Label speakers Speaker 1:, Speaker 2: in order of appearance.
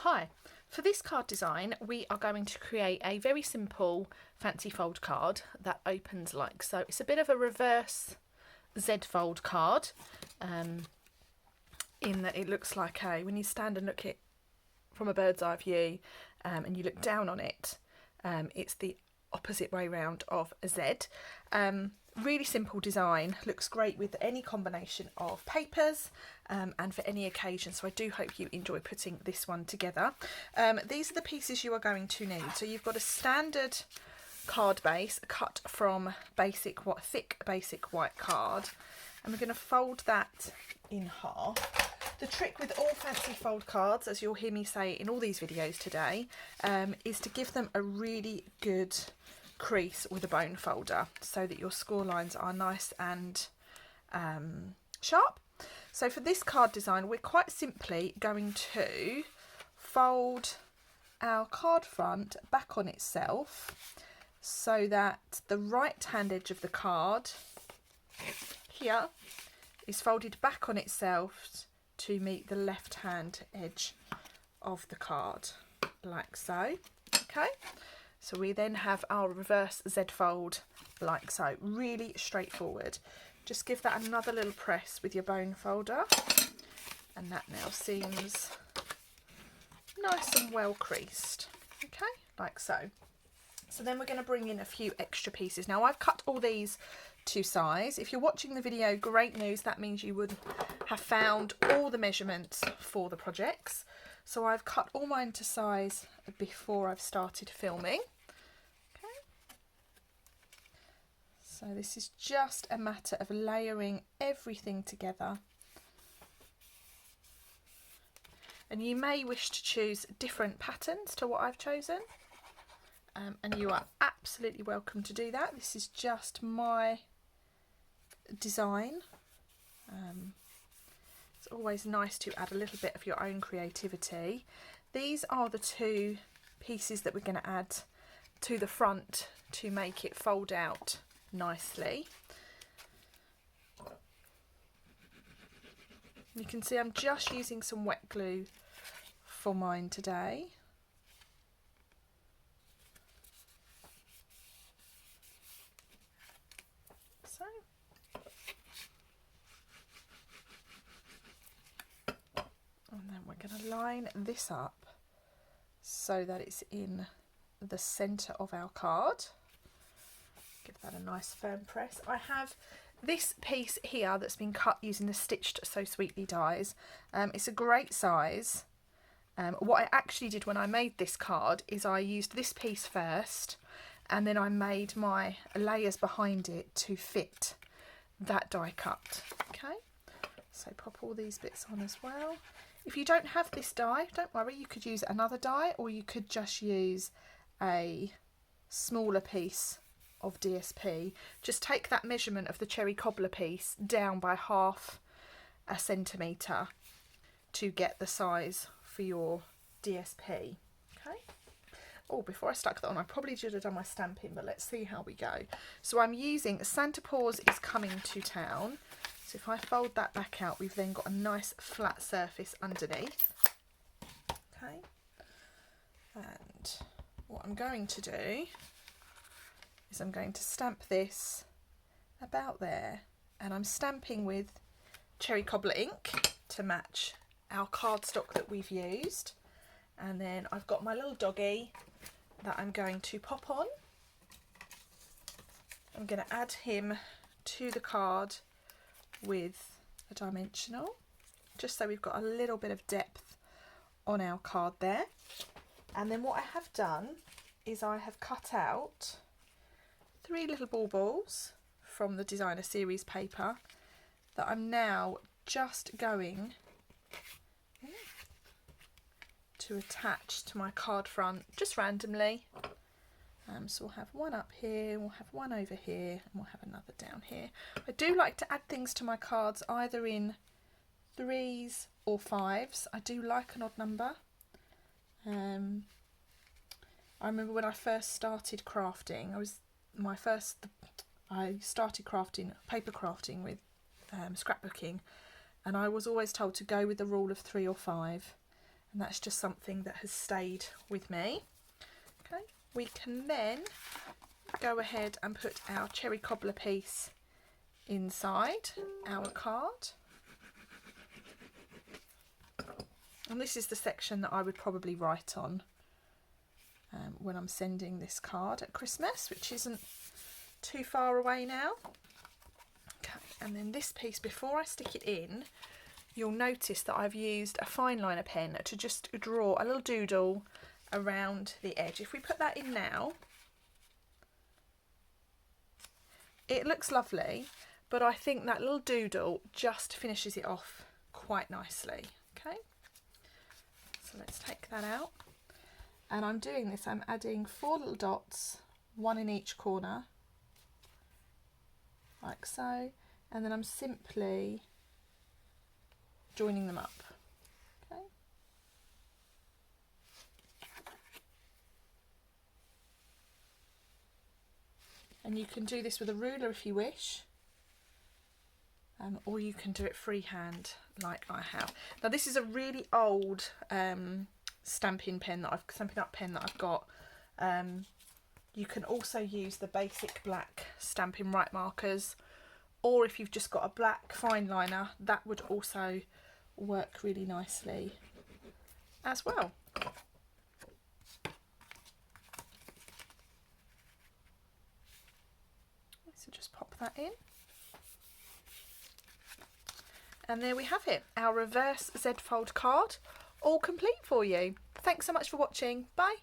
Speaker 1: Hi, for this card design we are going to create a very simple fancy fold card that opens like so. It's a bit of a reverse Z fold card in that it looks like when you stand and look at it from a bird's eye view and you look down on it, it's the opposite way round of a Z. Really simple design, looks great with any combination of papers and for any occasion, so I do hope you enjoy putting this one together. These are the pieces you are going to need. So you've got a standard card base cut from thick basic white card, and we're going to fold that in half. The trick with all fancy fold cards, as you'll hear me say in all these videos today, is to give them a really good crease with a bone folder so that your score lines are nice and sharp. So for this card design, we're quite simply going to fold our card front back on itself so that the right hand edge of the card here is folded back on itself to meet the left hand edge of the card, like so. Okay, so we then have our reverse Z fold like so. Really straightforward. Just give that another little press with your bone folder, and that now seems nice and well creased. Okay, like so. So then we're going to bring in a few extra pieces. Now I've cut all these to size. If you're watching the video, great news, that means you would have found all the measurements for the projects. So I've cut all mine to size before I've started filming. Okay. So this is just a matter of layering everything together. And you may wish to choose different patterns to what I've chosen. And you are absolutely welcome to do that. This is just my design. It's always nice to add a little bit of your own creativity. These are the two pieces that we're going to add to the front to make it fold out nicely. You can see I'm just using some wet glue for mine today. So. And then we're going to line this up so that it's in the centre of our card. Give that a nice firm press. I have this piece here that's been cut using the Stitched So Sweetly dies. It's a great size. What I actually did when I made this card is I used this piece first, and then I made my layers behind it to fit that die cut. Okay, so pop all these bits on as well. If you don't have this die, don't worry, you could use another die, or you could just use a smaller piece of DSP. Just take that measurement of the cherry cobbler piece down by ½ centimetre to get the size for your DSP. Okay. Oh, before I stuck that on, I probably should have done my stamping, but let's see how we go. So I'm using Santa Paws is Coming to Town. So if I fold that back out, we've then got a nice flat surface underneath. Okay. And what I'm going to do is I'm going to stamp this about there, and I'm stamping with cherry cobbler ink to match our cardstock that we've used. And then I've got my little doggy that I'm going to pop on. I'm going to add him to the card with a dimensional, just so we've got a little bit of depth on our card there. And then what I have done is I have cut out 3 little balls from the designer series paper that I'm now just going to attach to my card front just randomly. So we'll have one up here, we'll have one over here, and we'll have another down here. I do like to add things to my cards either in 3s or 5s. I do like an odd number. I remember when I first started crafting, I started crafting, paper crafting with scrapbooking, and I was always told to go with the rule of 3 or 5. and that's just something that has stayed with me. Okay, we can then go ahead and put our cherry cobbler piece inside our card. And this is the section that I would probably write on when I'm sending this card at Christmas, which isn't too far away now. Okay, and then this piece, before I stick it in, you'll notice that I've used a fine liner pen to just draw a little doodle around the edge. If we put that in now, it looks lovely, but I think that little doodle just finishes it off quite nicely. Okay, so let's take that out. And I'm doing this, I'm adding 4 little dots, 1 in each corner, like so, and then I'm simply joining them up. Okay. And you can do this with a ruler if you wish, or you can do it freehand like I have. Now this is a really old stamping up pen that I've got. You can also use the basic black Stampin' Right markers, or if you've just got a black fine liner, that would also work really nicely as well. So just pop that in. And there we have it, our reverse Z-fold card, all complete for you. Thanks so much for watching. Bye.